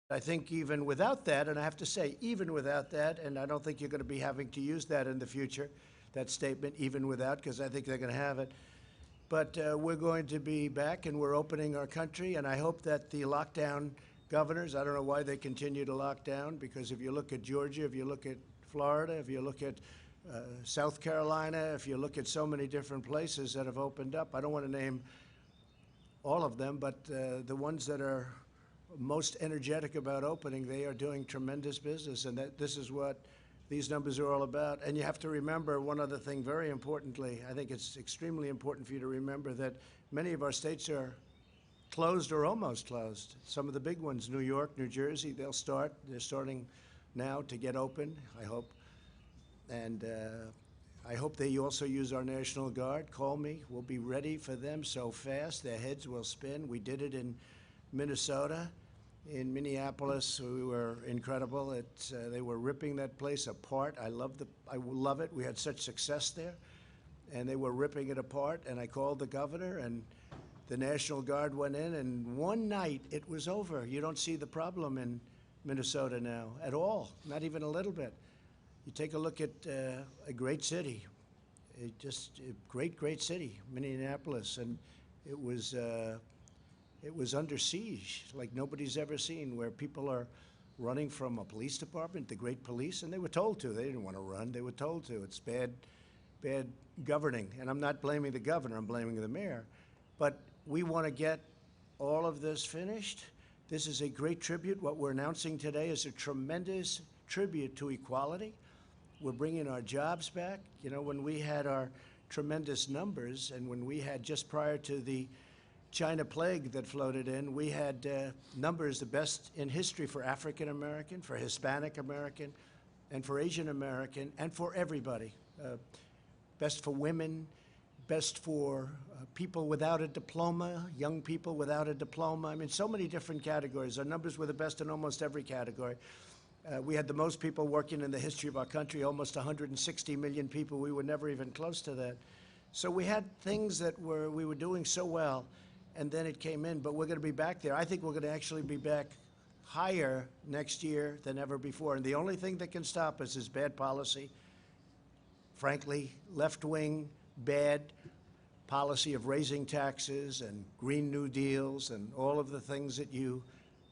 I think even without that, and I have to say, even without that, and I don't think you're going to be having to use that in the future, that statement, even without, because I think they're going to have it. But we're going to be back, and we're opening our country, and I hope that the lockdown governors, I don't know why they continue to lock down, because if you look at Georgia, if you look at Florida, if you look at South Carolina, if you look at so many different places that have opened up, I don't want to name all of them, but the ones that are most energetic about opening, they are doing tremendous business, and this is what these numbers are all about. And you have to remember one other thing very importantly. I think it's extremely important for you to remember that many of our states are closed or almost closed. Some of the big ones, New York, New Jersey, they're starting now to get open, I hope. And I hope they also use our National Guard. Call me. We'll be ready for them so fast their heads will spin. We did it in Minnesota. In Minneapolis, we were incredible. They were ripping that place apart. I love it. We had such success there, and they were ripping it apart. And I called the governor, and the National Guard went in, and one night it was over. You don't see the problem in Minnesota now at all, not even a little bit. You take a look at a great city, just a great city, Minneapolis, and it was under siege like nobody's ever seen, where people are running from a police department, the great police, and they were told to. They didn't want to run. They were told to. It's bad governing. And I'm not blaming the governor. I'm blaming the mayor. But we want to get all of this finished. This is a great tribute. What we're announcing today is a tremendous tribute to equality. We're bringing our jobs back. You know, when we had our tremendous numbers, and when we had, just prior to the China plague that floated in, we had numbers the best in history for African American, for Hispanic American, and for Asian American, and for everybody. Best for women, best for people without a diploma, young people without a diploma. I mean, so many different categories. Our numbers were the best in almost every category. We had the most people working in the history of our country, almost 160 million people. We were never even close to that. So we had things that we were doing so well, and then it came in, but we're going to be back there. I think we're going to actually be back higher next year than ever before. And the only thing that can stop us is bad policy. Frankly, left-wing, bad policy of raising taxes and Green New Deals and all of the things that you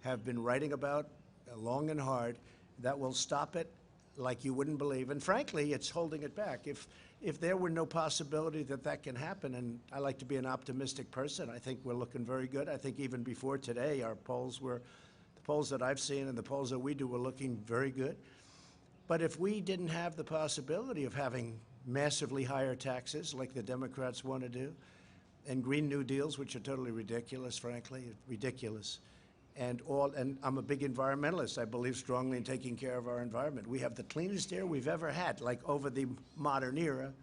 have been writing about long and hard. That will stop it like you wouldn't believe. And frankly, it's holding it back. If there were no possibility that that can happen, and I like to be an optimistic person, I think we're looking very good. I think even before today, the polls that I've seen and the polls that we do were looking very good. But if we didn't have the possibility of having massively higher taxes like the Democrats want to do, and Green New Deals, which are totally ridiculous, frankly, ridiculous, and I'm a big environmentalist. I believe strongly in taking care of our environment. We have the cleanest air we've ever had, like over the modern era,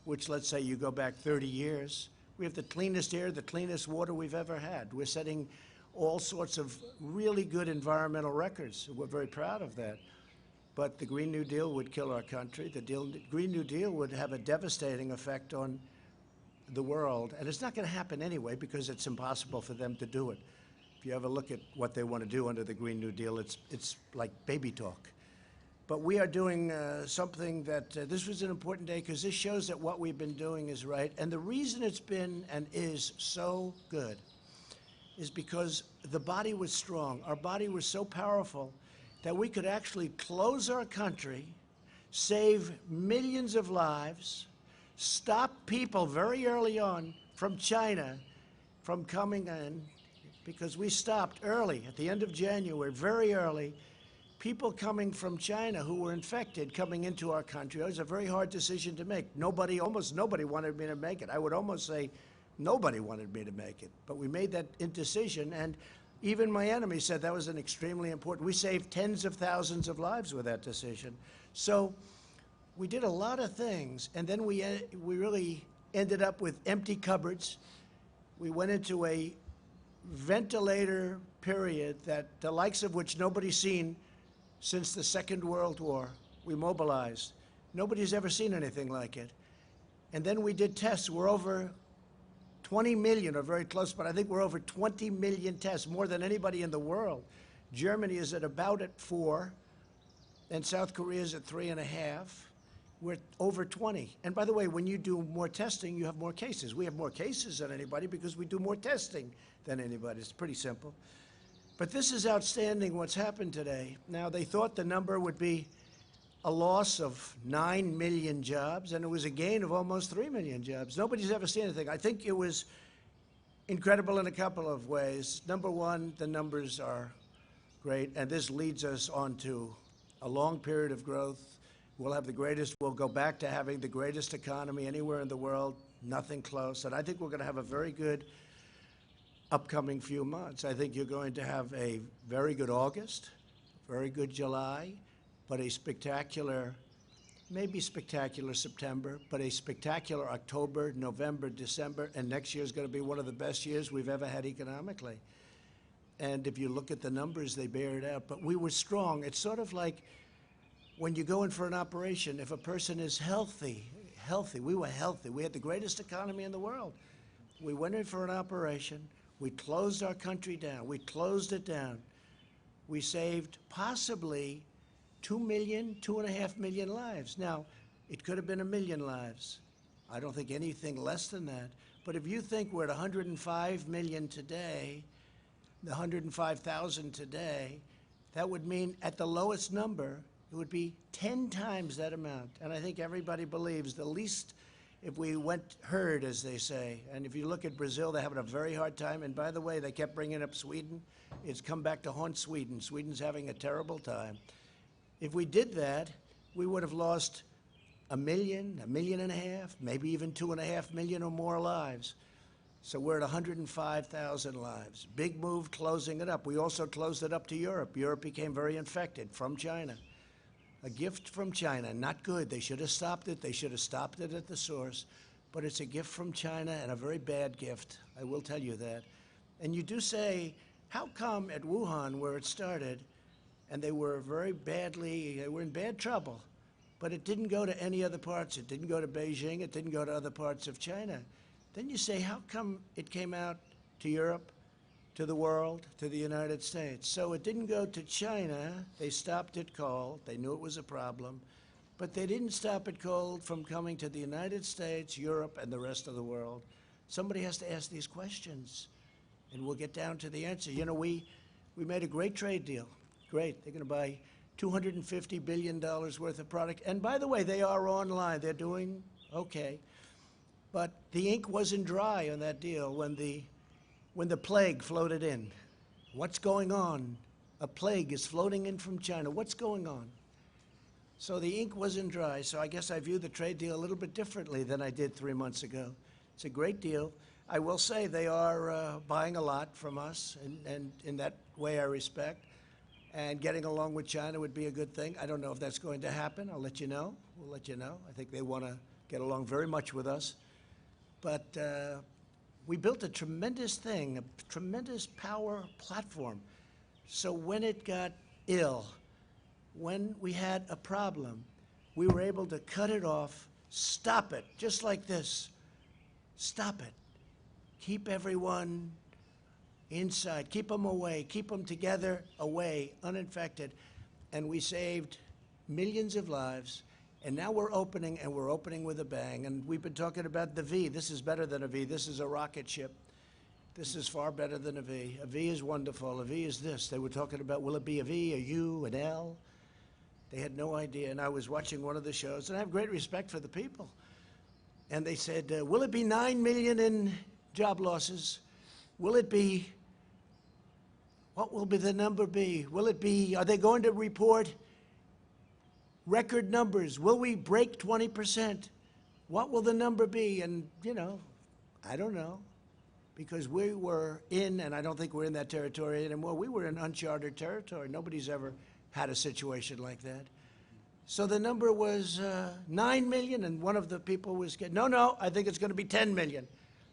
which, let's say you go back 30 years. We have the cleanest air, the cleanest water we've ever had. We're setting all sorts of really good environmental records. We're very proud of that. But the Green New Deal would kill our country. The Green New Deal would have a devastating effect on the world. And it's not going to happen anyway, because it's impossible for them to do it. If you ever look at what they want to do under the Green New Deal, it's like baby talk. But we are doing something that, this was an important day, because this shows that what we've been doing is right. And the reason it's been and is so good is because the body was strong. Our body was so powerful that we could actually close our country, save millions of lives, stop people very early on from China from coming in, because we stopped early, at the end of January, very early, people coming from China who were infected coming into our country. It was a very hard decision to make. Almost nobody wanted me to make it. I would almost say nobody wanted me to make it. But we made that decision, and even my enemy said that was an extremely important. We saved tens of thousands of lives with that decision. So we did a lot of things, and then we really ended up with empty cupboards. We went into a ventilator period that the likes of which nobody's seen since the Second World War. We mobilized. Nobody's ever seen anything like it. And then we did tests. We're over 20 million, or very close, but I think we're over 20 million tests, more than anybody in the world Germany is at about at 4, and South Korea is at 3.5. We're over 20. And by the way, when you do more testing, you have more cases. We have more cases than anybody because we do more testing than anybody. It's pretty simple. But this is outstanding what's happened today. Now, they thought the number would be a loss of 9 million jobs, and it was a gain of almost 3 million jobs. Nobody's ever seen anything. I think it was incredible in a couple of ways. Number one, the numbers are great, and this leads us on to a long period of growth. We'll go back to having the greatest economy anywhere in the world, nothing close. And I think we're going to have a very good upcoming few months. I think you're going to have a very good August, very good July, but a spectacular, maybe spectacular September, but a spectacular October, November, December, and next year is going to be one of the best years we've ever had economically. And if you look at the numbers, they bear it out. But we were strong. It's sort of like when you go in for an operation, if a person is healthy, we were healthy. We had the greatest economy in the world. We went in for an operation. We closed our country down. We closed it down. We saved possibly 2 million, 2.5 million lives. Now, it could have been 1 million lives. I don't think anything less than that. But if you think we're at 105 million today, the 105,000 today, that would mean at the lowest number, it would be 10 times that amount. And I think everybody believes the least, if we went herd, as they say. And if you look at Brazil, they're having a very hard time. And by the way, they kept bringing up Sweden. It's come back to haunt Sweden. Sweden's having a terrible time. If we did that, we would have lost 1 million, 1.5 million, maybe even 2.5 million or more lives. So we're at 105,000 lives. Big move closing it up. We also closed it up to Europe. Europe became very infected from China. A gift from China, not good. They should have stopped it. They should have stopped it at the source. But it's a gift from China and a very bad gift. I will tell you that. And you do say, how come at Wuhan, where it started, and they were they were in bad trouble, but it didn't go to any other parts. It didn't go to Beijing. It didn't go to other parts of China. Then you say, how come it came out to Europe, to the world, to the United States? So it didn't go to China. They stopped it cold. They knew it was a problem. But they didn't stop it cold from coming to the United States, Europe, and the rest of the world. Somebody has to ask these questions, and we'll get down to the answer. You know, we made a great trade deal. Great. They're going to buy $250 billion worth of product. And by the way, they are online. They're doing okay. But the ink wasn't dry on that deal when the plague floated in. What's going on? A plague is floating in from China. What's going on? So the ink wasn't dry. So I guess I view the trade deal a little bit differently than I did 3 months ago. It's a great deal. I will say they are buying a lot from us, and in that way I respect. And getting along with China would be a good thing. I don't know if that's going to happen. I'll let you know. We'll let you know. I think they want to get along very much with us. But we built a tremendous thing, a tremendous power platform. So when it got ill, when we had a problem, we were able to cut it off, stop it, just like this. Stop it. Keep everyone inside, keep them away, keep them together, away, uninfected. And we saved millions of lives. And now we're opening, and we're opening with a bang. And we've been talking about the V. This is better than a V. This is a rocket ship. This is far better than a V. A V is wonderful. A V is this. They were talking about, will it be a V, a U, an L? They had no idea. And I was watching one of the shows, and I have great respect for the people. And they said, will it be 9 million in job losses? Will it be, what will be the number be? Will it be, are they going to report record numbers? Will we break 20%? What will the number be? And, you know, I don't know, because we were in, and I don't think we're in that territory anymore, we were in uncharted territory. Nobody's ever had a situation like that. So the number was 9 million, and one of the people was getting, no, I think it's going to be 10 million.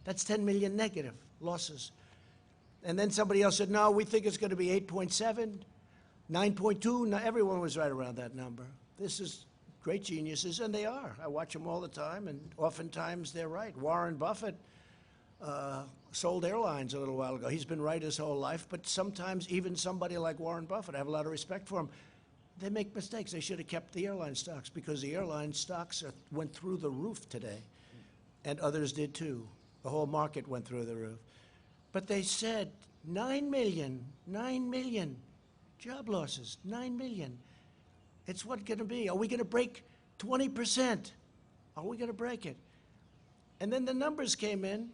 That's 10 million negative losses. And then somebody else said, no, we think it's going to be 8.7, 9.2. No, everyone was right around that number. This is great geniuses, and they are. I watch them all the time, and oftentimes they're right. Warren Buffett sold airlines a little while ago. He's been right his whole life, but sometimes even somebody like Warren Buffett, I have a lot of respect for him, they make mistakes. They should have kept the airline stocks because the airline stocks went through the roof today, and others did too. The whole market went through the roof. But they said 9 million job losses, 9 million. It's what going to be. Are we going to break 20%? Are we going to break it? And then the numbers came in,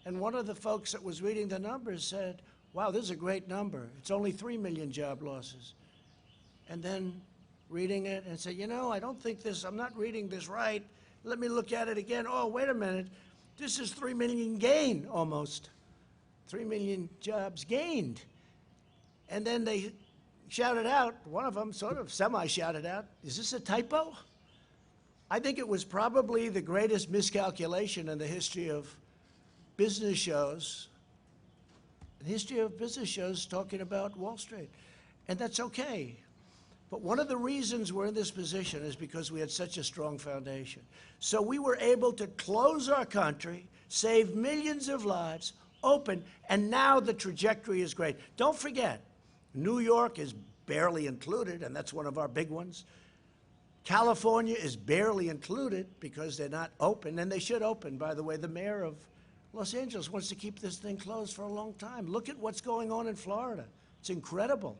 and one of the folks that was reading the numbers said, wow, this is a great number. It's only 3 million job losses. And then reading it and said, you know, I don't think this, I'm not reading this right. Let me look at it again. Oh, wait a minute. This is 3 million gain almost. 3 million jobs gained. And then they shouted out, one of them sort of semi-shouted out, is this a typo? I think it was probably the greatest miscalculation in the history of business shows, talking about Wall Street. And that's okay. But one of the reasons we're in this position is because we had such a strong foundation. So we were able to close our country, save millions of lives, open, and now the trajectory is great. Don't forget, New York is barely included, and that's one of our big ones. California is barely included because they're not open, and they should open. By the way, the mayor of Los Angeles wants to keep this thing closed for a long time. Look at what's going on in Florida. It's incredible.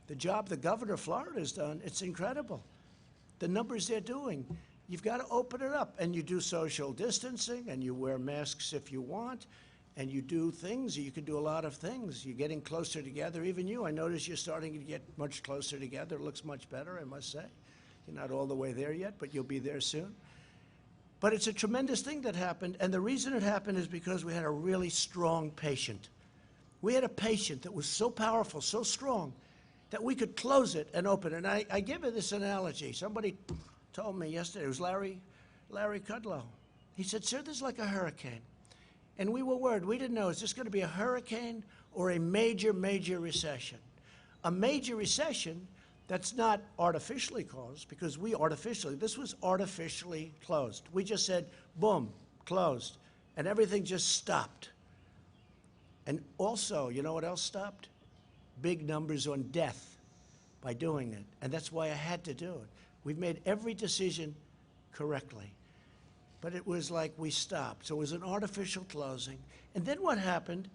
The job the governor of Florida has done, it's incredible. The numbers they're doing. You've got to open it up, and you do social distancing, and you wear masks if you want, and you do things. You can do a lot of things. You're getting closer together. Even you, I notice you're starting to get much closer together. It looks much better, I must say. You're not all the way there yet, but you'll be there soon. But it's a tremendous thing that happened, and the reason it happened is because we had a really strong patient. We had a patient that was so powerful, so strong, that we could close it and open it. And I give it this analogy. Somebody told me yesterday, it was Larry Kudlow. He said, sir, this is like a hurricane. And we were worried. We didn't know, is this going to be a hurricane or a major, major recession? A major recession that's not artificially caused, because this was artificially closed. We just said, boom, closed. And everything just stopped. And also, you know what else stopped? Big numbers on death by doing it. And that's why I had to do it. We've made every decision correctly. But it was like we stopped. So it was an artificial closing. And then what happened,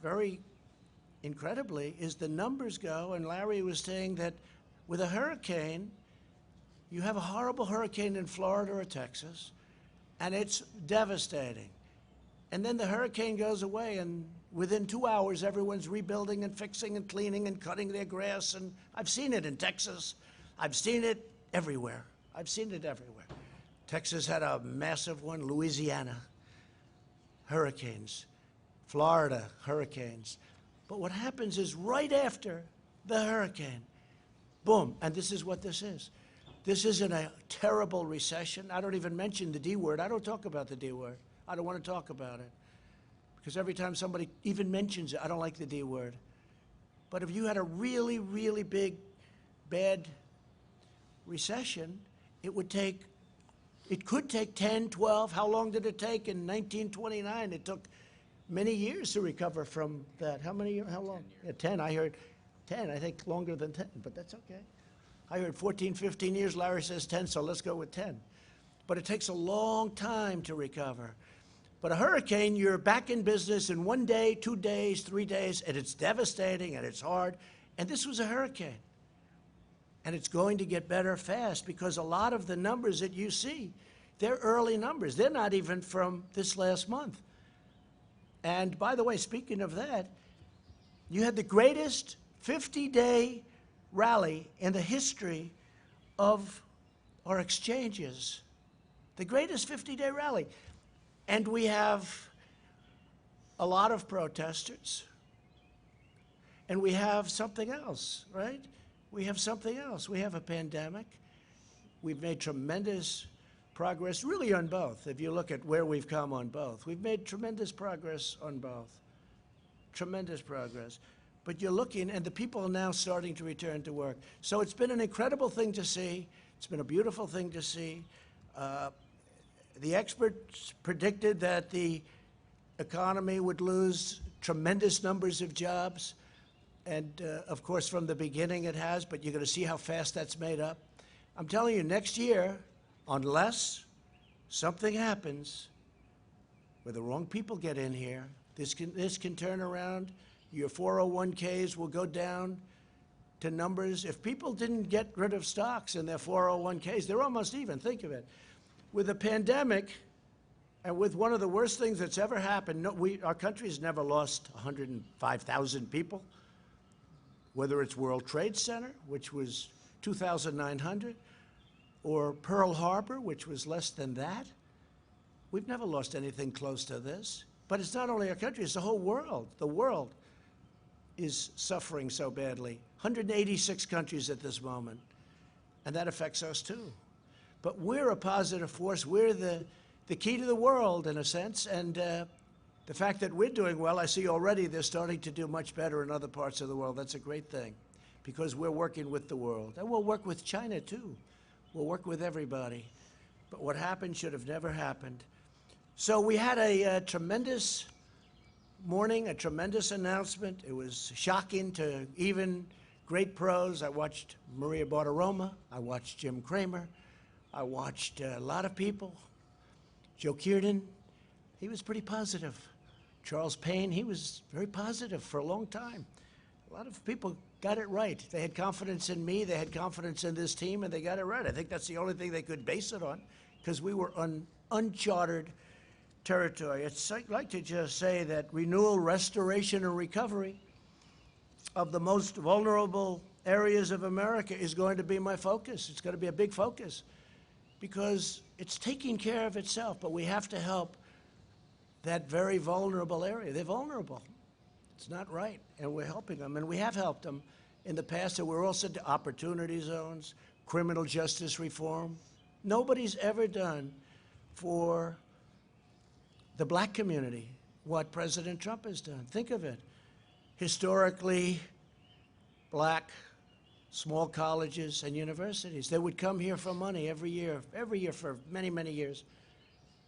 very incredibly, is the numbers go, and Larry was saying that with a hurricane, you have a horrible hurricane in Florida or Texas, and it's devastating. And then the hurricane goes away, and within 2 hours, everyone's rebuilding and fixing and cleaning and cutting their grass. And I've seen it in Texas. I've seen it everywhere. I've seen it everywhere. Texas had a massive one, Louisiana, hurricanes, Florida, hurricanes. But what happens is right after the hurricane, boom, and this is what this is. This isn't a terrible recession. I don't even mention the D word. I don't talk about the D word. I don't want to talk about it. Because every time somebody even mentions it, I don't like the D word. But if you had a really, really big, bad recession, it could take 10, 12. How long did it take? In 1929, it took many years to recover from that. How long? 10 years. Yeah, 10. I heard 10. I think longer than 10, but that's okay. I heard 14, 15 years. Larry says 10, so let's go with 10. But it takes a long time to recover. But a hurricane, you're back in business in 1 day, 2 days, 3 days, and it's devastating and it's hard. And this was a hurricane. And it's going to get better fast because a lot of the numbers that you see, they're early numbers. They're not even from this last month. And by the way, speaking of that, you had the greatest 50-day rally in the history of our exchanges. The greatest 50-day rally. And we have a lot of protesters. And we have something else, right? We have something else. We have a pandemic. We've made tremendous progress, really on both. If you look at where we've come on both, we've made tremendous progress on both. Tremendous progress. But you're looking, and the people are now starting to return to work. So it's been an incredible thing to see. It's been a beautiful thing to see. The experts predicted that the economy would lose tremendous numbers of jobs. And, of course, from the beginning it has, but you're going to see how fast that's made up. I'm telling you, next year, unless something happens where the wrong people get in here, this can turn around. Your 401ks will go down to numbers. If people didn't get rid of stocks in their 401ks, they're almost even. Think of it. With a pandemic and with one of the worst things that's ever happened, our country's never lost 105,000 people. Whether it's World Trade Center, which was 2,900, or Pearl Harbor, which was less than that. We've never lost anything close to this. But it's not only our country, it's the whole world. The world is suffering so badly. 186 countries at this moment. And that affects us too. But we're a positive force. We're the key to the world, in a sense. And the fact that we're doing well, I see already they're starting to do much better in other parts of the world. That's a great thing, because we're working with the world. And we'll work with China, too. We'll work with everybody. But what happened should have never happened. So we had a tremendous morning, a tremendous announcement. It was shocking to even great pros. I watched Maria Bartiromo. I watched Jim Cramer. I watched a lot of people. Joe Kearden, he was pretty positive. Charles Payne, he was very positive for a long time. A lot of people got it right. They had confidence in me, they had confidence in this team, and they got it right. I think that's the only thing they could base it on, because we were on uncharted territory. I'd like to just say that renewal, restoration, and recovery of the most vulnerable areas of America is going to be my focus. It's going to be a big focus, because it's taking care of itself, but we have to help that very vulnerable area. They're vulnerable. It's not right, and we're helping them, and we have helped them in the past, and we're also to opportunity zones, criminal justice reform. Nobody's ever done for the black community what President Trump has done. Think of it. Historically black small colleges and universities, they would come here for money every year for many, many years.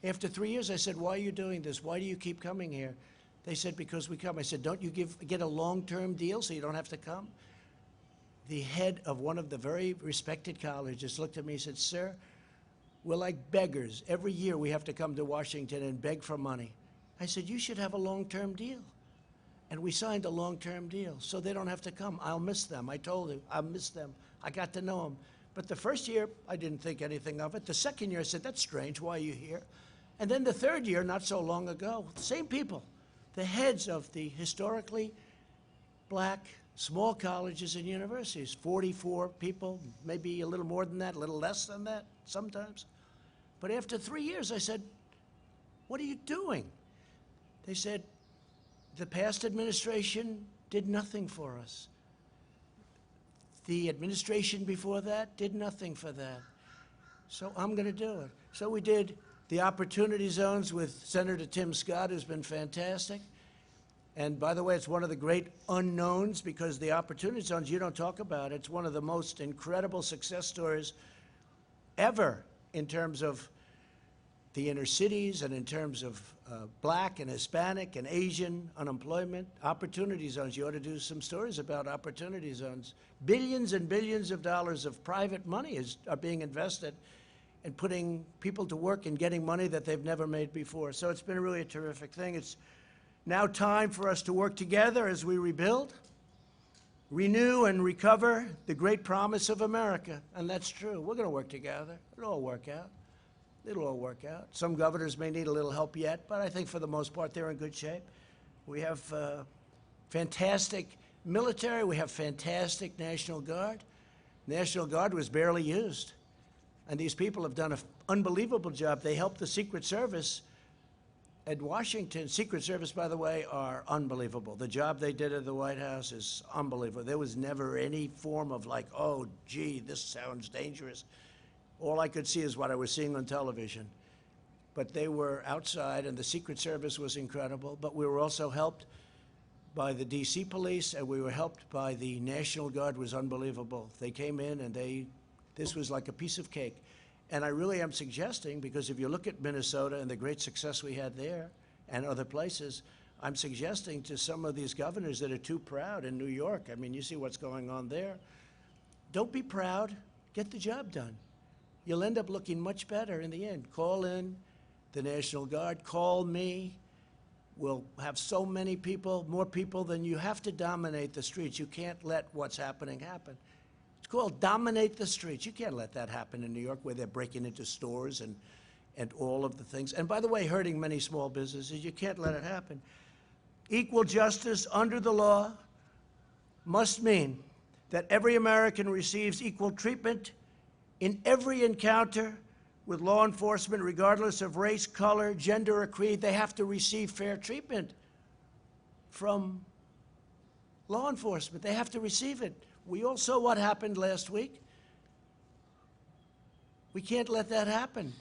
After 3 years, I said, why are you doing this? Why do you keep coming here? They said, because we come. I said, don't you get a long-term deal so you don't have to come? The head of one of the very respected colleges looked at me and said, sir, we're like beggars. Every year we have to come to Washington and beg for money. I said, you should have a long-term deal. And we signed a long-term deal so they don't have to come. I'll miss them. I told him, I'll miss them. I got to know them. But the first year, I didn't think anything of it. The second year, I said, that's strange. Why are you here? And then the third year, not so long ago, the same people, the heads of the historically black small colleges and universities, 44 people, maybe a little more than that, a little less than that sometimes. But after 3 years, I said, what are you doing? They said, the past administration did nothing for us. The administration before that did nothing for that. So I'm going to do it. So we did the opportunity zones with Senator Tim Scott, who's been fantastic. And by the way, it's one of the great unknowns, because the opportunity zones, you don't talk about. It's one of the most incredible success stories ever in terms of the inner cities and in terms of black and Hispanic and Asian unemployment. Opportunity zones, you ought to do some stories about opportunity zones. Billions and billions of dollars of private money are being invested in putting people to work and getting money that they've never made before. So it's been really a terrific thing. It's now time for us to work together as we rebuild, renew, and recover the great promise of America. And that's true. We're going to work together. It'll all work out. It'll all work out. Some governors may need a little help yet, but I think for the most part they're in good shape. We have fantastic military. We have fantastic National Guard. National Guard was barely used. And these people have done an unbelievable job. They helped the Secret Service at Washington. Secret Service, by the way, are unbelievable. The job they did at the White House is unbelievable. There was never any form of like, oh, gee, this sounds dangerous. All I could see is what I was seeing on television. But they were outside, and the Secret Service was incredible. But we were also helped by the D.C. police, and we were helped by the National Guard. Was unbelievable. They came in, and this was like a piece of cake. And I really am suggesting, because if you look at Minnesota and the great success we had there, and other places. I'm suggesting to some of these governors that are too proud in New York. I mean, you see what's going on there. Don't be proud. Get the job done. You'll end up looking much better in the end. Call in the National Guard. Call me. We'll have so many people, more people than you have to dominate the streets. You can't let what's happening happen. It's called dominate the streets. You can't let that happen in New York where they're breaking into stores and all of the things. And by the way, hurting many small businesses. You can't let it happen. Equal justice under the law must mean that every American receives equal treatment in every encounter with law enforcement, regardless of race, color, gender, or creed. They have to receive fair treatment from law enforcement. They have to receive it. We all saw what happened last week. We can't let that happen.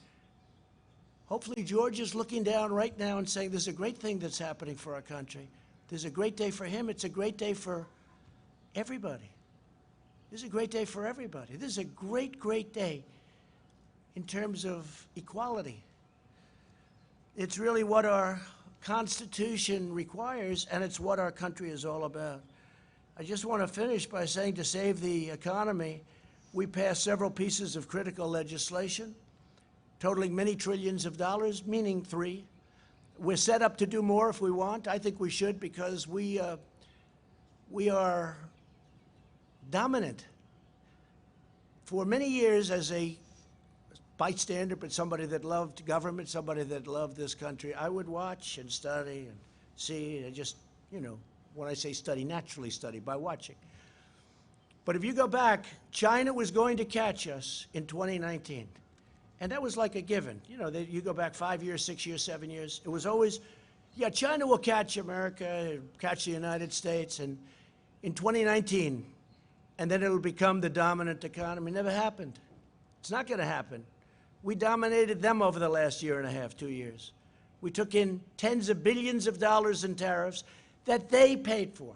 Hopefully, George is looking down right now and saying, there's a great thing that's happening for our country. There's a great day for him. It's a great day for everybody. This is a great day for everybody. This is a great, great day in terms of equality. It's really what our Constitution requires, and it's what our country is all about. I just want to finish by saying, to save the economy, we passed several pieces of critical legislation totaling many trillions of dollars, meaning 3. We're set up to do more if we want. I think we should, because we are dominant. For many years, as a bystander, but somebody that loved government, somebody that loved this country, I would watch and study and see, and just, you know, when I say study, naturally study by watching. But if you go back, China was going to catch us in 2019. And that was like a given. You know, you go back 5 years, 6 years, 7 years. It was always, yeah, China will catch America, catch the United States, and in 2019, and then it'll become the dominant economy. Never happened. It's not going to happen. We dominated them over the last year and a half, 2 years. We took in tens of billions of dollars in tariffs that they paid for.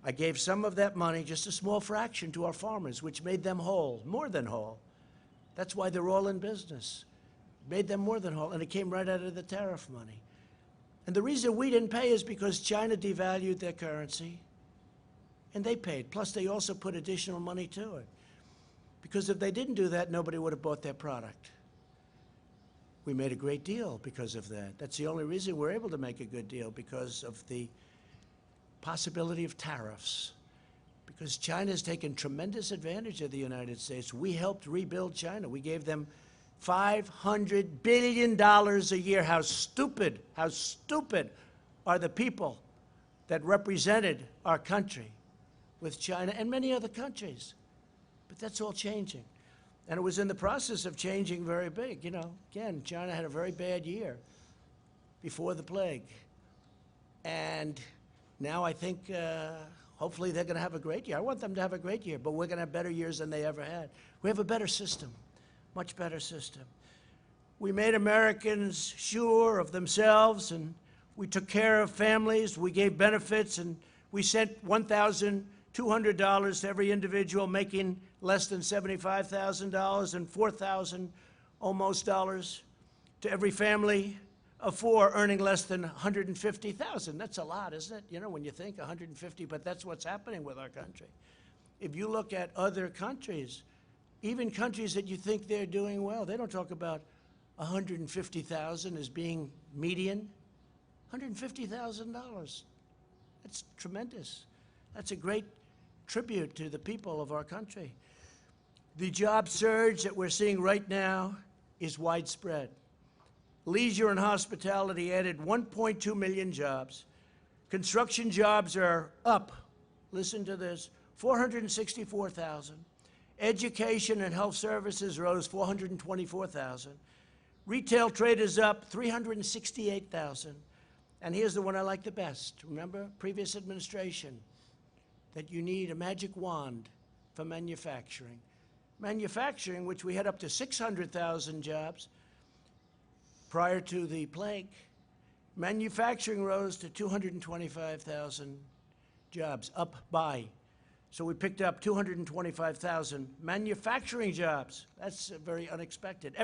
I gave some of that money, just a small fraction, to our farmers, which made them whole, more than whole. That's why they're all in business. Made them more than whole, and it came right out of the tariff money. And the reason we didn't pay is because China devalued their currency, and they paid. Plus, they also put additional money to it. Because if they didn't do that, nobody would have bought their product. We made a great deal because of that. That's the only reason we're able to make a good deal, because of the possibility of tariffs. Because China's taken tremendous advantage of the United States. We helped rebuild China. We gave them $500 billion a year. How stupid are the people that represented our country with China and many other countries. But that's all changing. And it was in the process of changing very big. You know, again, China had a very bad year before the plague. And now I think hopefully they're going to have a great year. I want them to have a great year, but we're going to have better years than they ever had. We have a better system, much better system. We made Americans sure of themselves, and we took care of families. We gave benefits, and we sent $1,200 to every individual making less than $75,000, and $4,000 almost dollars to every family of 4 earning less than $150,000. That's a lot, isn't it? You know, when you think 150, but that's what's happening with our country. If you look at other countries, even countries that you think they're doing well, they don't talk about 150,000 as being median. $150,000. That's tremendous. That's a great tribute to the people of our country. The job surge that we're seeing right now is widespread. Leisure and hospitality added 1.2 million jobs. Construction jobs are up, listen to this, 464,000. Education and health services rose 424,000. Retail trade is up 368,000. And here's the one I like the best. Remember, previous administration, that you need a magic wand for manufacturing. Manufacturing, which we had up to 600,000 jobs prior to the plague, manufacturing rose to 225,000 jobs, up by. So we picked up 225,000 manufacturing jobs. That's very unexpected.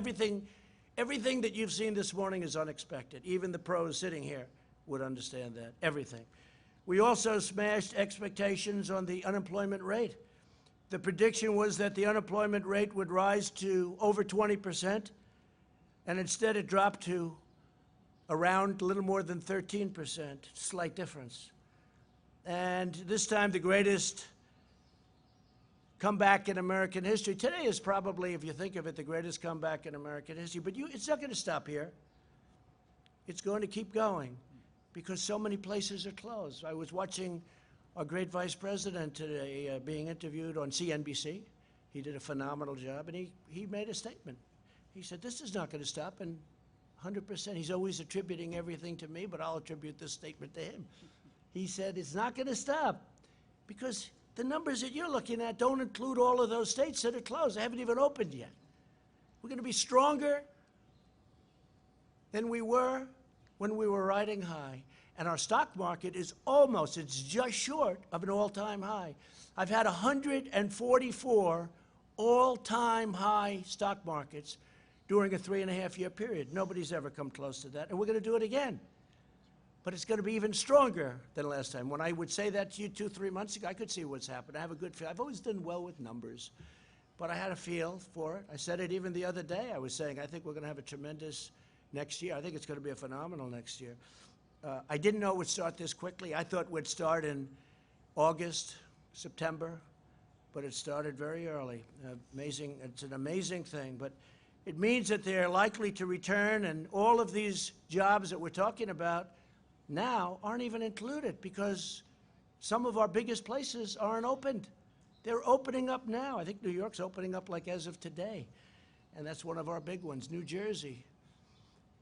Everything that you've seen this morning is unexpected. Even the pros sitting here would understand that, everything. We also smashed expectations on the unemployment rate. The prediction was that the unemployment rate would rise to over 20%, and instead it dropped to around a little more than 13%, slight difference. And this time, the greatest comeback in American history. Today is probably, if you think of it, the greatest comeback in American history. But it's not going to stop here. It's going to keep going because so many places are closed. I was watching our great vice president today being interviewed on CNBC. He did a phenomenal job, and he made a statement. He said, this is not going to stop, and 100%. He's always attributing everything to me, but I'll attribute this statement to him. He said, it's not going to stop because the numbers that you're looking at don't include all of those states that are closed. They haven't even opened yet. We're going to be stronger than we were when we were riding high. And our stock market is it's just short of an all-time high. I've had 144 all-time high stock markets during a 3.5-year period. Nobody's ever come close to that, and we're going to do it again. But it's going to be even stronger than last time. When I would say that to you 2-3 months ago, I could see what's happened. I have a good feel. I've always done well with numbers, but I had a feel for it. I said it even the other day. I was saying, I think we're going to have a tremendous next year. I think it's going to be a phenomenal next year. I didn't know it would start this quickly. I thought we'd start in August, September, but it started very early. Amazing. It's an amazing thing, but it means that they're likely to return, and all of these jobs that we're talking about now aren't even included because some of our biggest places aren't opened. They're opening up now. I think New York's opening up like as of today, and that's one of our big ones. New Jersey.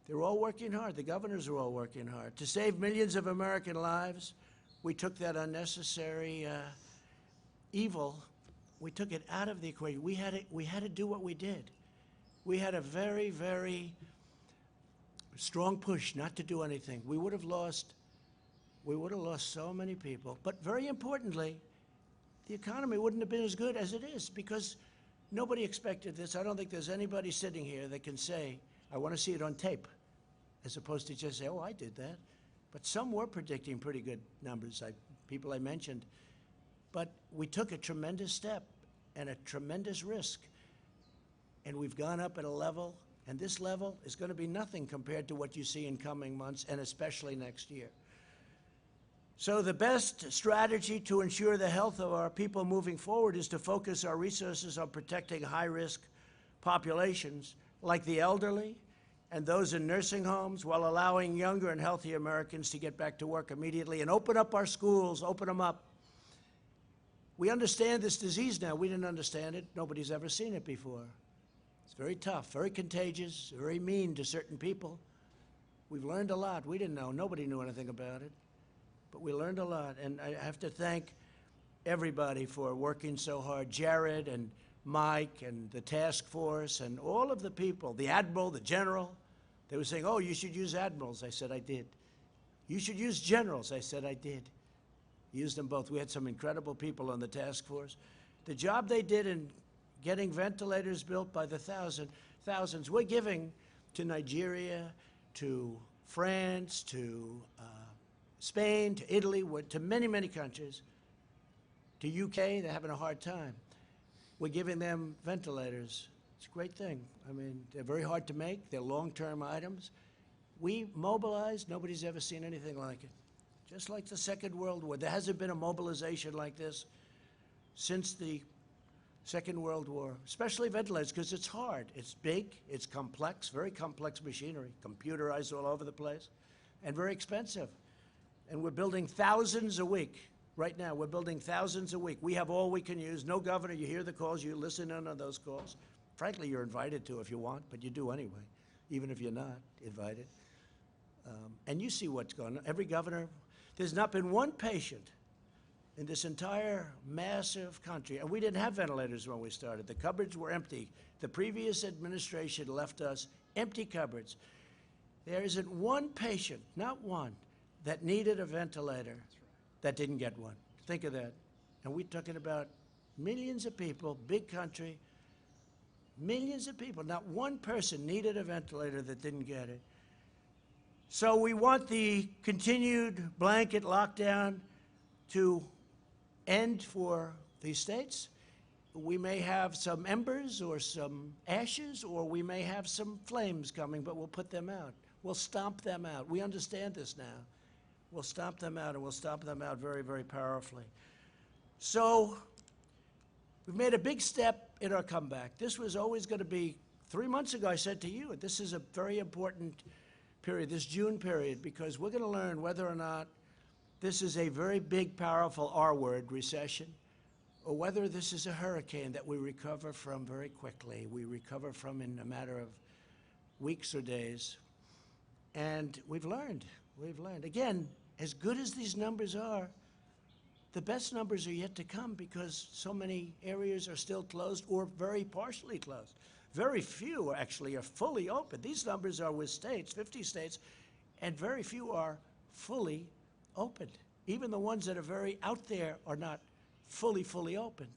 They're all working hard. The governors are all working hard. To save millions of American lives, we took that unnecessary evil, we took it out of the equation. We had to do what we did. We had a very, very strong push not to do anything. We would have lost so many people. But very importantly, the economy wouldn't have been as good as it is because nobody expected this. I don't think there's anybody sitting here that can say, I want to see it on tape, as opposed to just say, oh, I did that. But some were predicting pretty good numbers, people I mentioned. But we took a tremendous step and a tremendous risk. And we've gone up at a level, and this level is going to be nothing compared to what you see in coming months, and especially next year. So the best strategy to ensure the health of our people moving forward is to focus our resources on protecting high-risk populations like the elderly and those in nursing homes, while allowing younger and healthy Americans to get back to work immediately and open up our schools, open them up. We understand this disease now. We didn't understand it. Nobody's ever seen it before. It's very tough, very contagious, very mean to certain people. We've learned a lot. We didn't know. Nobody knew anything about it. But we learned a lot. And I have to thank everybody for working so hard. Jared and Mike and the task force and all of the people, the admiral, the general. They were saying, oh, you should use admirals. I said, I did. You should use generals. I said, I did. Used them both. We had some incredible people on the task force. The job they did in getting ventilators built by the thousands, we're giving to Nigeria, to France, to Spain, to Italy, to many, many countries, to UK. They're having a hard time. We're giving them ventilators. It's a great thing. I mean, they're very hard to make. They're long-term items. We mobilized. Nobody's ever seen anything like it. Just like the Second World War. There hasn't been a mobilization like this since the Second World War, especially ventilators, because it's hard. It's big, it's complex, very complex machinery, computerized all over the place, and very expensive. And we're building thousands a week. Right now, we're building thousands a week. We have all we can use. No governor, you hear the calls, you listen in on those calls. Frankly, you're invited to if you want, but you do anyway, even if you're not invited. And you see what's going on. Every governor, there's not been one patient in this entire massive country, and we didn't have ventilators when we started. The cupboards were empty. The previous administration left us empty cupboards. There isn't one patient, not one, that needed a ventilator that didn't get one. Think of that. And we're talking about millions of people, big country, Millions of people. Not one person needed a ventilator that didn't get it. So we want the continued blanket lockdown to end for these states. We may have some embers or some ashes, or we may have some flames coming, but we'll put them out. We'll stomp them out. We understand this now. We'll stomp them out, and we'll stomp them out very, very powerfully. So we've made a big step in our comeback. This was always going to be, 3 months ago I said to you, this is a very important period, this June period, because we're going to learn whether or not this is a very big, powerful R word, recession, or whether this is a hurricane that we recover from very quickly. We recover from in a matter of weeks or days. And we've learned. Again, as good as these numbers are, the best numbers are yet to come because so many areas are still closed or very partially closed. Very few actually are fully open. These numbers are with states, 50 states, and very few are fully opened. Even the ones that are very out there are not fully opened.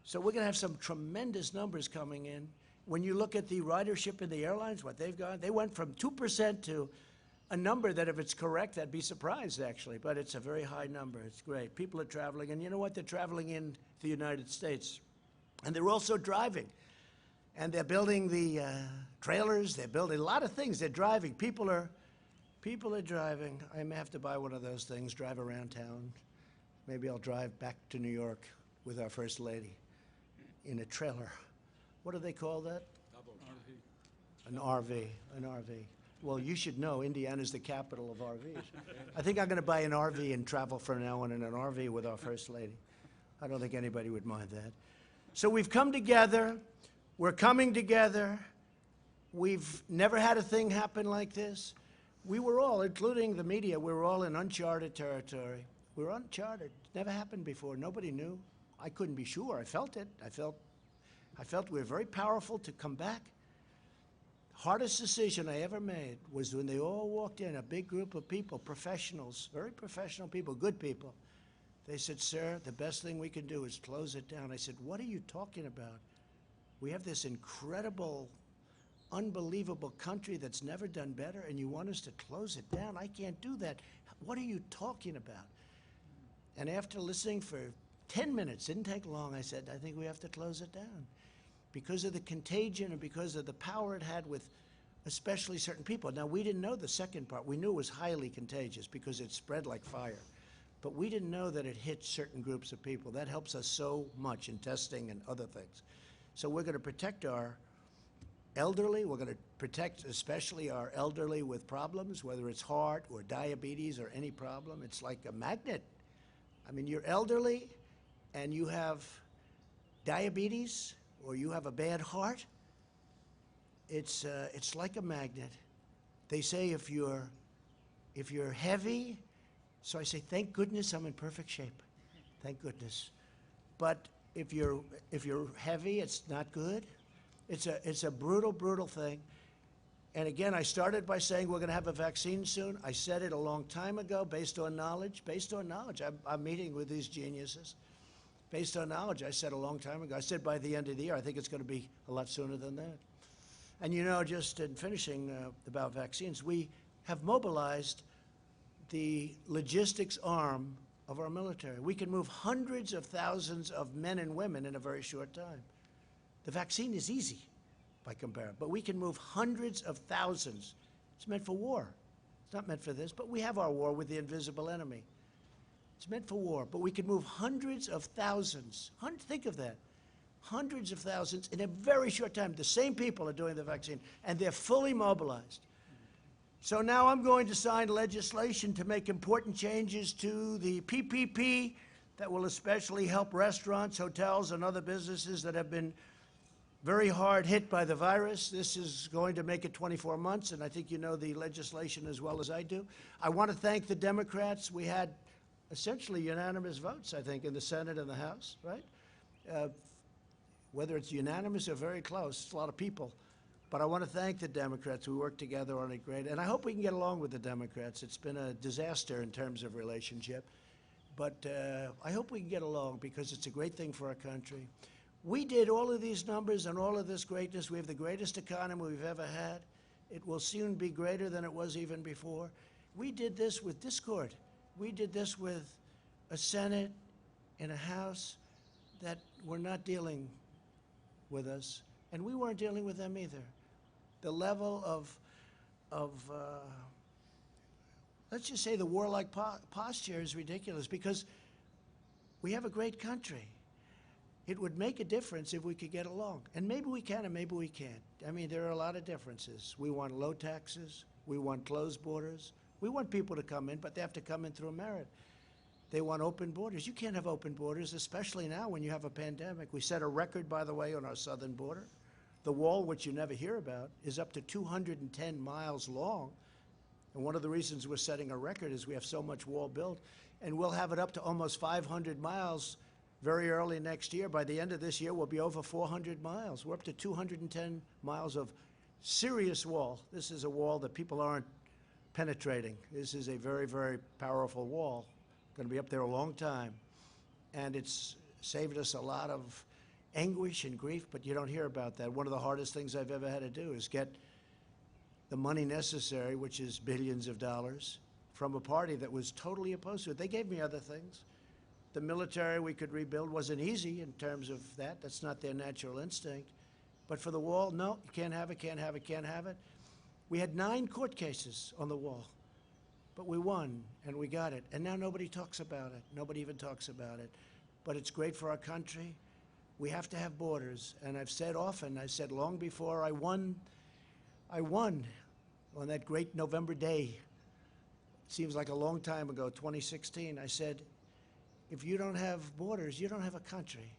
So we're going to have some tremendous numbers coming in. When you look at the ridership in the airlines, what they've got, they went from 2% to a number that, if it's correct, I'd be surprised, actually. But it's a very high number. It's great. People are traveling. And you know what? They're traveling in the United States. And they're also driving. And they're building the trailers. They're building a lot of things. They're driving. People are driving. I may have to buy one of those things, drive around town. Maybe I'll drive back to New York with our First Lady in a trailer. What do they call that? An RV. An RV. Well, you should know Indiana's the capital of RVs. I think I'm going to buy an RV and travel from now on in an RV with our First Lady. I don't think anybody would mind that. So we've come together. We're coming together. We've never had a thing happen like this. We were all, including the media, we were all in uncharted territory. We were uncharted. It's never happened before. Nobody knew. I couldn't be sure. I felt it. I felt we were very powerful to come back. Hardest decision I ever made was when they all walked in, a big group of people, professionals, very professional people, good people. They said, "Sir, the best thing we can do is close it down." I said, "What are you talking about? We have this incredible, unbelievable country that's never done better, and you want us to close it down? I can't do that. What are you talking about?" And after listening for 10 minutes, didn't take long, I said, "I think we have to close it down." Because of the contagion and because of the power it had with especially certain people. Now, we didn't know the second part. We knew it was highly contagious because it spread like fire. But we didn't know that it hit certain groups of people. That helps us so much in testing and other things. So we're going to protect our elderly. We're going to protect especially our elderly with problems, whether it's heart or diabetes or any problem. It's like a magnet. I mean, you're elderly and you have diabetes or you have a bad heart, it's like a magnet. They say if you're heavy, so I say, thank goodness I'm in perfect shape. Thank goodness. But if you're heavy, it's not good. It's a brutal, brutal thing. And again, I started by saying we're going to have a vaccine soon. I said it a long time ago, based on knowledge. Based on knowledge. I'm meeting with these geniuses. Based on knowledge, I said a long time ago. I said by the end of the year. I think it's going to be a lot sooner than that. And you know, just in finishing about vaccines, we have mobilized the logistics arm of our military. We can move hundreds of thousands of men and women in a very short time. The vaccine is easy by comparison, but we can move hundreds of thousands. It's meant for war. It's not meant for this, but we have our war with the invisible enemy. It's meant for war, but we can move hundreds of thousands. Think of that. Hundreds of thousands in a very short time. The same people are doing the vaccine, and they're fully mobilized. So now I'm going to sign legislation to make important changes to the PPP that will especially help restaurants, hotels, and other businesses that have been very hard hit by the virus. This is going to make it 24 months, and I think you know the legislation as well as I do. I want to thank the Democrats. We had essentially unanimous votes, I think, in the Senate and the House, right? Whether it's unanimous or very close, it's a lot of people. But I want to thank the Democrats. We worked together on it great. And I hope we can get along with the Democrats. It's been a disaster in terms of relationship. But I hope we can get along because it's a great thing for our country. We did all of these numbers and all of this greatness. We have the greatest economy we've ever had. It will soon be greater than it was even before. We did this with discord. We did this with a Senate and a House that were not dealing with us, and we weren't dealing with them either. The level of let's just say the warlike posture is ridiculous, because we have a great country. It would make a difference if we could get along. And maybe we can and maybe we can't. I mean, there are a lot of differences. We want low taxes. We want closed borders. We want people to come in, but they have to come in through merit. They want open borders. You can't have open borders, especially now when you have a pandemic. We set a record, by the way, on our southern border. The wall, which you never hear about, is up to 210 miles long. And one of the reasons we're setting a record is we have so much wall built. And we'll have it up to almost 500 miles very early next year. By the end of this year, we'll be over 400 miles. We're up to 210 miles of serious wall. This is a wall that people aren't penetrating. This is a very, very powerful wall. Going to be up there a long time. And it's saved us a lot of anguish and grief, but you don't hear about that. One of the hardest things I've ever had to do is get the money necessary, which is billions of dollars, from a party that was totally opposed to it. They gave me other things. The military we could rebuild wasn't easy in terms of that. That's not their natural instinct. But for the wall, no, you can't have it, can't have it, can't have it. We had 9 court cases on the wall, but we won and we got it. And now nobody talks about it. Nobody even talks about it. But it's great for our country. We have to have borders. And I've said often, I said long before I won on that great November day. It seems like a long time ago, 2016. I said, if you don't have borders, you don't have a country.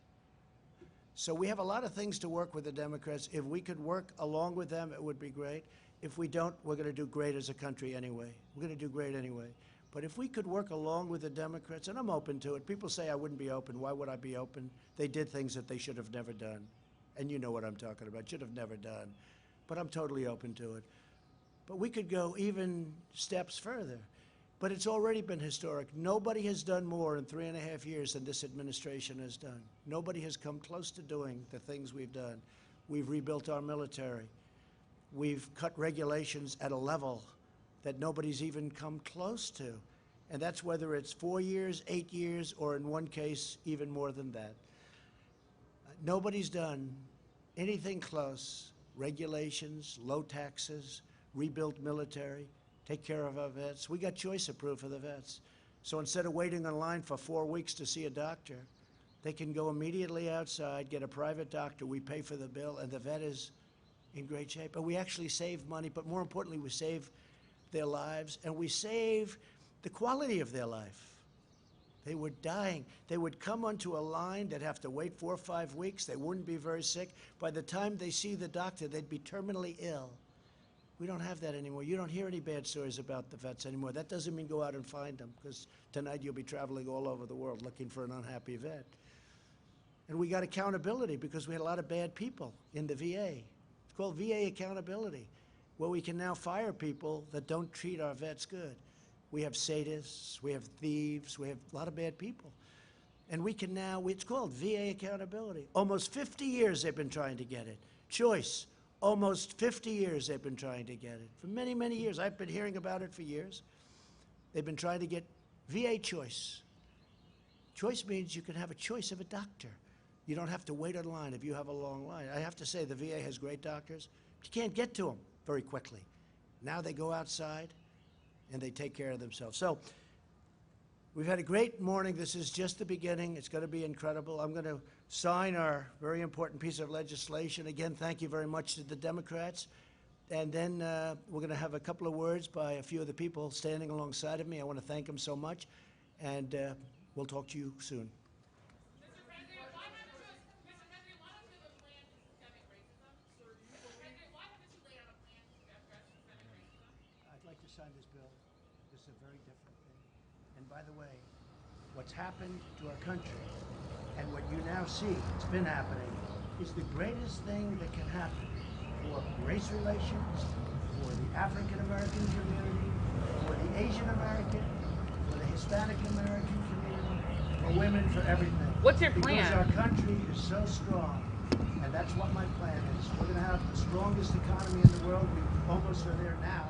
So we have a lot of things to work with the Democrats. If we could work along with them, it would be great. If we don't, we're going to do great as a country anyway. We're going to do great anyway. But if we could work along with the Democrats, and I'm open to it. People say I wouldn't be open. Why would I be open? They did things that they should have never done. And you know what I'm talking about. Should have never done. But I'm totally open to it. But we could go even steps further. But it's already been historic. Nobody has done more in 3.5 years than this administration has done. Nobody has come close to doing the things we've done. We've rebuilt our military. We've cut regulations at a level that nobody's even come close to. And that's whether it's 4 years, 8 years, or in one case, even more than that. Nobody's done anything close. Regulations, low taxes, rebuilt military, take care of our vets. We got choice approved for the vets. So instead of waiting in line for 4 weeks to see a doctor, they can go immediately outside, get a private doctor, we pay for the bill, and the vet is in great shape. And we actually save money, but more importantly, we save their lives, and we save the quality of their life. They were dying. They would come onto a line, they'd have to wait 4 or 5 weeks, they wouldn't be very sick. By the time they see the doctor, they'd be terminally ill. We don't have that anymore. You don't hear any bad stories about the vets anymore. That doesn't mean go out and find them, because tonight you'll be traveling all over the world looking for an unhappy vet. And we got accountability because we had a lot of bad people in the VA. It's called VA accountability, where we can now fire people that don't treat our vets good. We have sadists, we have thieves, we have a lot of bad people. And we can now, it's called VA accountability. Almost 50 years they've been trying to get it. Choice. Almost 50 years they've been trying to get it. For many, many years. I've been hearing about it for years. They've been trying to get VA choice. Choice means you can have a choice of a doctor. You don't have to wait in line if you have a long line. I have to say the VA has great doctors. But you can't get to them very quickly. Now they go outside and they take care of themselves. So we've had a great morning. This is just the beginning. It's going to be incredible. I'm going to sign our very important piece of legislation. Again, thank you very much to the Democrats. And then we're going to have a couple of words by a few of the people standing alongside of me. I want to thank them so much. And we'll talk to you soon. Mr. President, why haven't you laid out a plan to address systemic racism? I'd like to sign this bill. This is a very different thing. And by the way, what's happened to our country and what you now see, it's been happening, is the greatest thing that can happen for race relations, for the African American community, for the Asian American, for the Hispanic American community, for for women, for everything. What's your Because plan? our country is so strong, and that's what my plan is. We're going to have the strongest economy in the world. We almost are there now.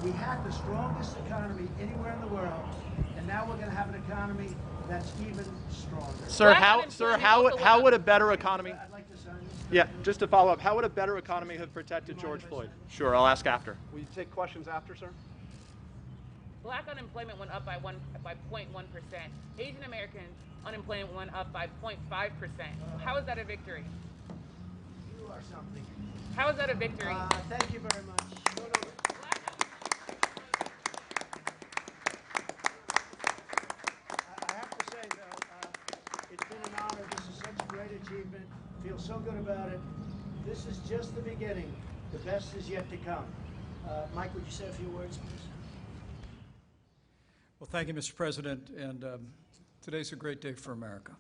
We had the strongest economy anywhere in the world, and now we're going to have an economy that's even stronger. Sir, Black how unemployment also went how up. would a better economy? I'd like to sign this. Yeah, just to follow up, how would a better economy have protected George Floyd? Sure, I'll ask after. Will you take questions after, sir? Black unemployment went up by 0.1%. Asian American unemployment went up by 0.5%. How is that a victory? You are something. How is that a victory? Thank you very much. I have to say, though, it's been an honor. This is such a great achievement. Feel so good about it. This is just the beginning. The best is yet to come. Mike, would you say a few words, please? Well, thank you, Mr. President, and today's a great day for America.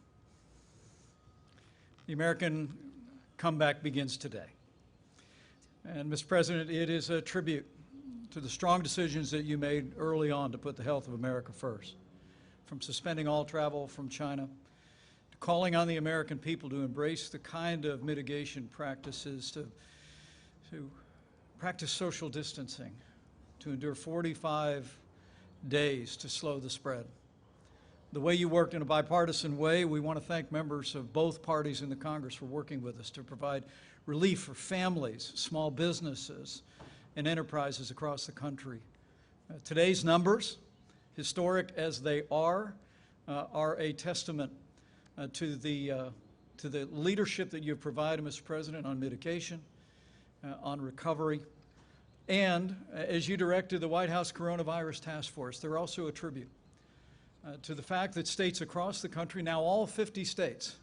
The American comeback begins today. And, Mr. President, it is a tribute to the strong decisions that you made early on to put the health of America first, from suspending all travel from China to calling on the American people to embrace the kind of mitigation practices to practice social distancing, to endure 45 days to slow the spread. The way you worked in a bipartisan way, we want to thank members of both parties in the Congress for working with us to provide relief for families, small businesses, and enterprises across the country. Today's numbers, historic as they are a testament to the leadership that you've provided, Mr. President, on mitigation, on recovery, and as you directed the White House Coronavirus Task Force. They're also a tribute to the fact that states across the country, now all 50 states,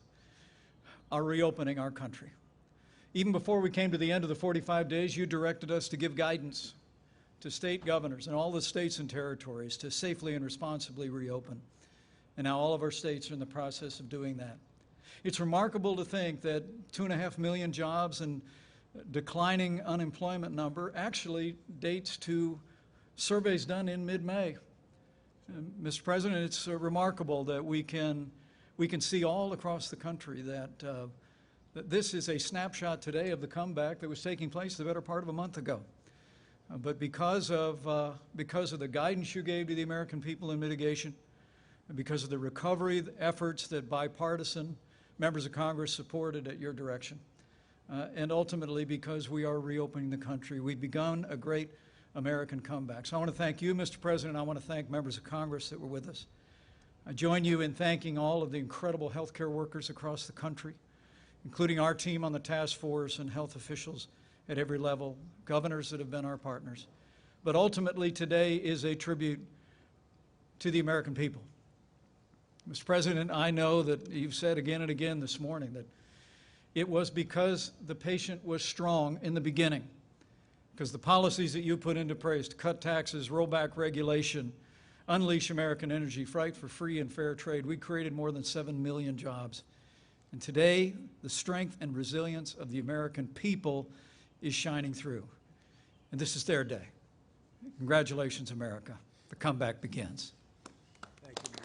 are reopening our country. Even before we came to the end of the 45 days, you directed us to give guidance to state governors and all the states and territories to safely and responsibly reopen. And now all of our states are in the process of doing that. It's remarkable to think that 2.5 million jobs and declining unemployment number actually dates to surveys done in mid-May. Mr. President, it's remarkable that we can see all across the country that that this is a snapshot today of the comeback that was taking place the better part of a month ago. But because of the guidance you gave to the American people in mitigation, and because of the recovery efforts that bipartisan members of Congress supported at your direction, and ultimately because we are reopening the country, we've begun a great American comeback. So I want to thank you, Mr. President. I want to thank members of Congress that were with us. I join you in thanking all of the incredible healthcare workers across the country, including our team on the task force and health officials at every level, governors that have been our partners. But ultimately, today is a tribute to the American people. Mr. President, I know that you've said again and again this morning that it was because the patient was strong in the beginning, because the policies that you put into place to cut taxes, roll back regulation, unleash American energy, fight for free and fair trade, we created more than 7 million jobs. And today, the strength and resilience of the American people is shining through. And this is their day. Congratulations, America. The comeback begins. Thank you, Mike.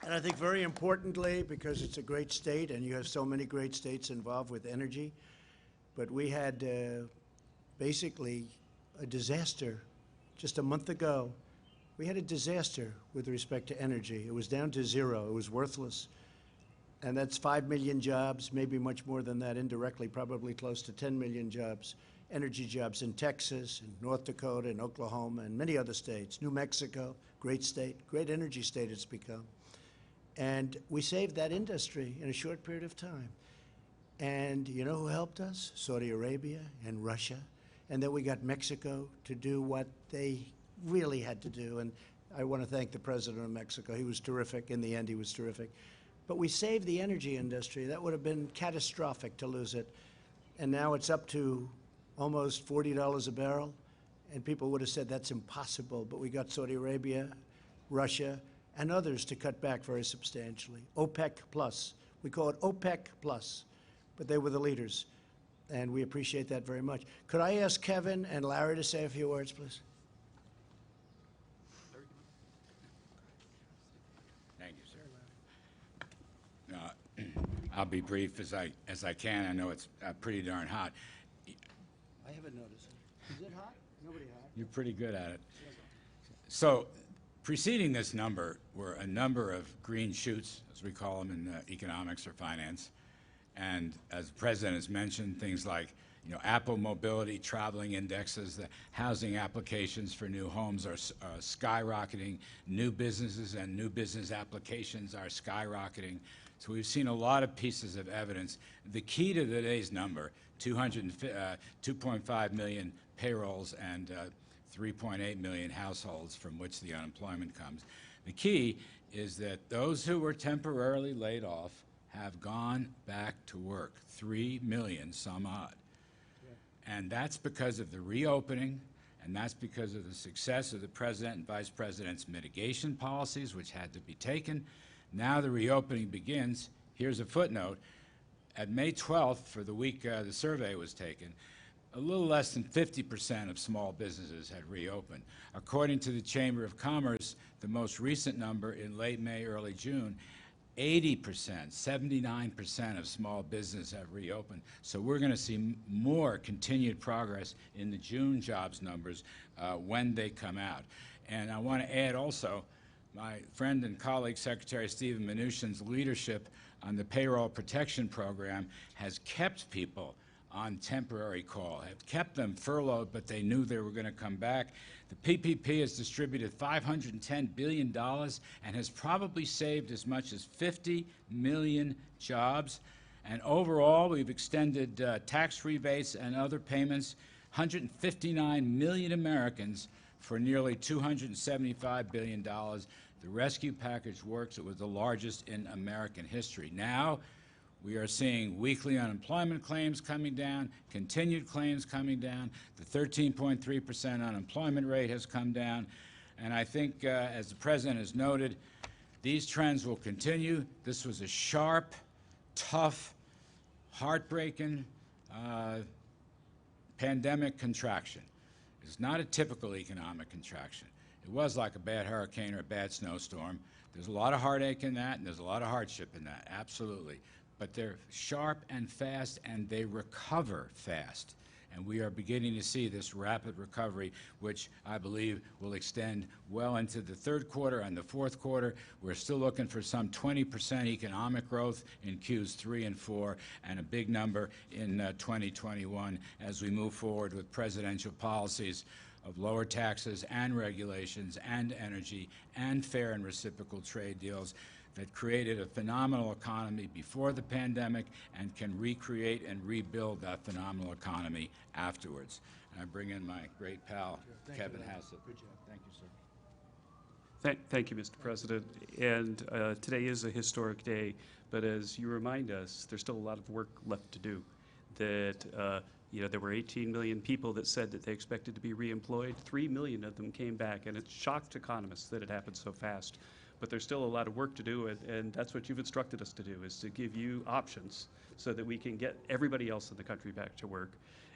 And I think very importantly, because it's a great state and you have so many great states involved with energy, but we had basically a disaster just a month ago. We had a disaster with respect to energy. It was down to zero. It was worthless. And that's 5 million jobs, maybe much more than that indirectly, probably close to 10 million jobs, energy jobs in Texas, and North Dakota, and Oklahoma, and many other states. New Mexico, great state, great energy state it's become. And we saved that industry in a short period of time. And you know who helped us? Saudi Arabia and Russia. And then we got Mexico to do what they really had to do. And I want to thank the president of Mexico. He was terrific. In the end, he was terrific. But we saved the energy industry. That would have been catastrophic to lose it. And now it's up to almost $40 a barrel. And people would have said that's impossible. But we got Saudi Arabia, Russia, and others to cut back very substantially. OPEC plus. We call it OPEC plus. But they were the leaders. And we appreciate that very much. Could I ask Kevin and Larry to say a few words, please? I'll be brief as I can. I know it's pretty darn hot. I haven't noticed. Is it hot? Nobody hot. You're pretty good at it. So preceding this number were a number of green shoots, as we call them in economics or finance. And as the President has mentioned, things like Apple mobility, traveling indexes, the housing applications for new homes are skyrocketing. New businesses and new business applications are skyrocketing. So we've seen a lot of pieces of evidence. The key to today's number, 2.5 million payrolls and 3.8 million households from which the unemployment comes. The key is that those who were temporarily laid off have gone back to work, 3 million some odd. And that's because of the reopening, and that's because of the success of the President and Vice President's mitigation policies, which had to be taken. Now the reopening begins. Here's a footnote. At May 12th, for the week the survey was taken, a little less than 50% of small businesses had reopened. According to the Chamber of Commerce, the most recent number in late May, early June, 80%, 79% of small business have reopened. So we're going to see more continued progress in the June jobs numbers when they come out. And I want to add also, my friend and colleague, Secretary Stephen Mnuchin's leadership on the payroll protection program has kept people on temporary call, have kept them furloughed, but they knew they were going to come back. The PPP has distributed $510 billion and has probably saved as much as 50 million jobs. And overall, we've extended tax rebates and other payments, 159 million Americans for nearly $275 billion. The rescue package works. It was the largest in American history. Now, we are seeing weekly unemployment claims coming down, continued claims coming down. The 13.3% unemployment rate has come down. And I think, as the President has noted, these trends will continue. This was a sharp, tough, heartbreaking pandemic contraction. It's not a typical economic contraction. It was like a bad hurricane or a bad snowstorm. There's a lot of heartache in that, and there's a lot of hardship in that, absolutely. But they're sharp and fast, and they recover fast. And we are beginning to see this rapid recovery, which I believe will extend well into the third quarter and the fourth quarter. We're still looking for some 20% economic growth in Qs 3 and 4, and a big number in 2021 as we move forward with presidential policies of lower taxes and regulations and energy and fair and reciprocal trade deals that created a phenomenal economy before the pandemic and can recreate and rebuild that phenomenal economy afterwards. And I bring in my great pal, Kevin Hassett. Good job. Thank you, sir. Thank you, Mr. President. And today is a historic day, but as you remind us, there's still a lot of work left to do. That there were 18 million people that said that they expected to be reemployed. 3 million of them came back, and it shocked economists that it happened so fast. But there's still a lot of work to do, and that's what you've instructed us to do, is to give you options so that we can get everybody else in the country back to work.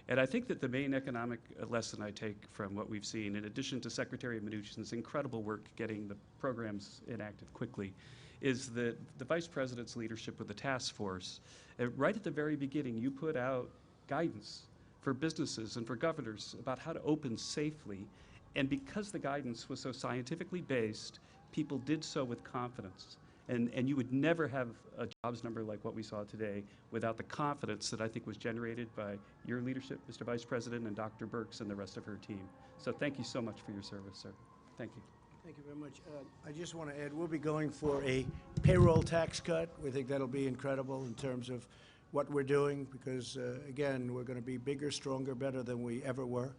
And I think that the main economic lesson I take from what we've seen, in addition to Secretary Mnuchin's incredible work getting the programs enacted quickly, is that the Vice President's leadership with the task force, right at the very beginning, you put out guidance for businesses and for governors about how to open safely. And because the guidance was so scientifically based, people did so with confidence. And you would never have a jobs number like what we saw today without the confidence that I think was generated by your leadership, Mr. Vice President, and Dr. Birx and the rest of her team. So thank you so much for your service, sir. Thank you. Thank you very much. I just want to add, we'll be going for a payroll tax cut. We think that'll be incredible in terms of what we're doing because, again, we're going to be bigger, stronger, better than we ever were.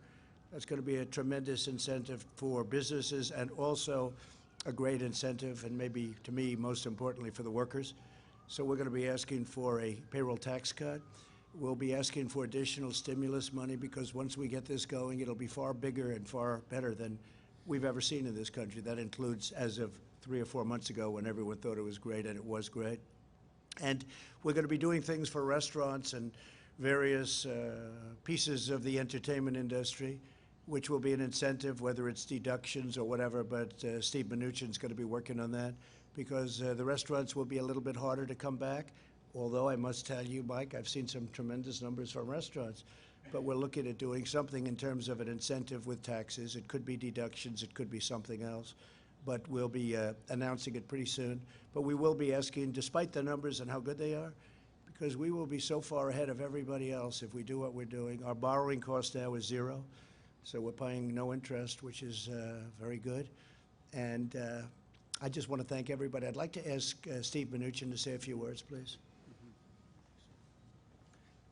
That's going to be a tremendous incentive for businesses and also a great incentive, and maybe, to me, most importantly, for the workers. So we're going to be asking for a payroll tax cut. We'll be asking for additional stimulus money because once we get this going, it'll be far bigger and far better than we've ever seen in this country. That includes as of 3 or 4 months ago when everyone thought it was great, and it was great. And we're going to be doing things for restaurants and various pieces of the entertainment industry, which will be an incentive, whether it's deductions or whatever, but Steve Mnuchin's going to be working on that because the restaurants will be a little bit harder to come back. Although I must tell you, Mike, I've seen some tremendous numbers from restaurants. But we're looking at doing something in terms of an incentive with taxes. It could be deductions, it could be something else. But we'll be announcing it pretty soon. But we will be asking, despite the numbers and how good they are, because we will be so far ahead of everybody else if we do what we're doing. Our borrowing cost now is 0, so we're paying no interest, which is very good. And I just want to thank everybody. I'd like to ask Steve Mnuchin to say a few words, please.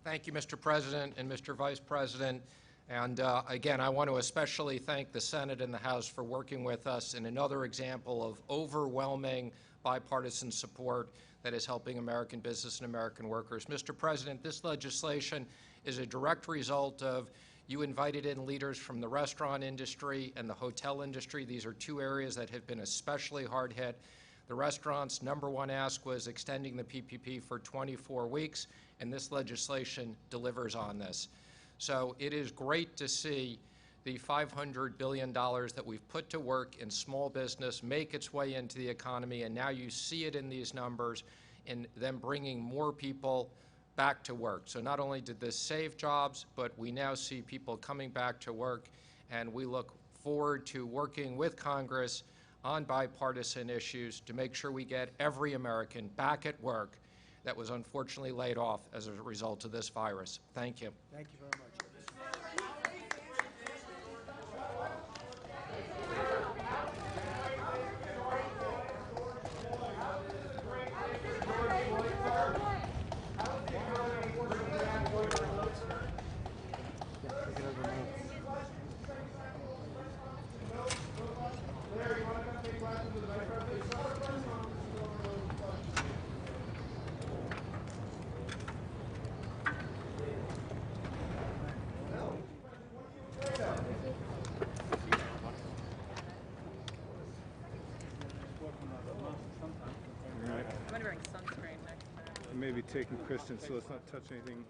Thank you, Mr. President and Mr. Vice President. And again, I want to especially thank the Senate and the House for working with us in another example of overwhelming bipartisan support that is helping American business and American workers. Mr. President, this legislation is a direct result of you invited in leaders from the restaurant industry and the hotel industry. These are two areas that have been especially hard hit. The restaurants' #1 ask was extending the PPP for 24 weeks, and this legislation delivers on this. So it is great to see the $500 billion that we've put to work in small business make its way into the economy, and now you see it in these numbers in them bringing more people back to work. So not only did this save jobs, but we now see people coming back to work, and we look forward to working with Congress on bipartisan issues to make sure we get every American back at work that was unfortunately laid off as a result of this virus. Thank you. Thank you very much. I'm gonna bring sunscreen next time. Maybe taking Kristen, so let's not touch anything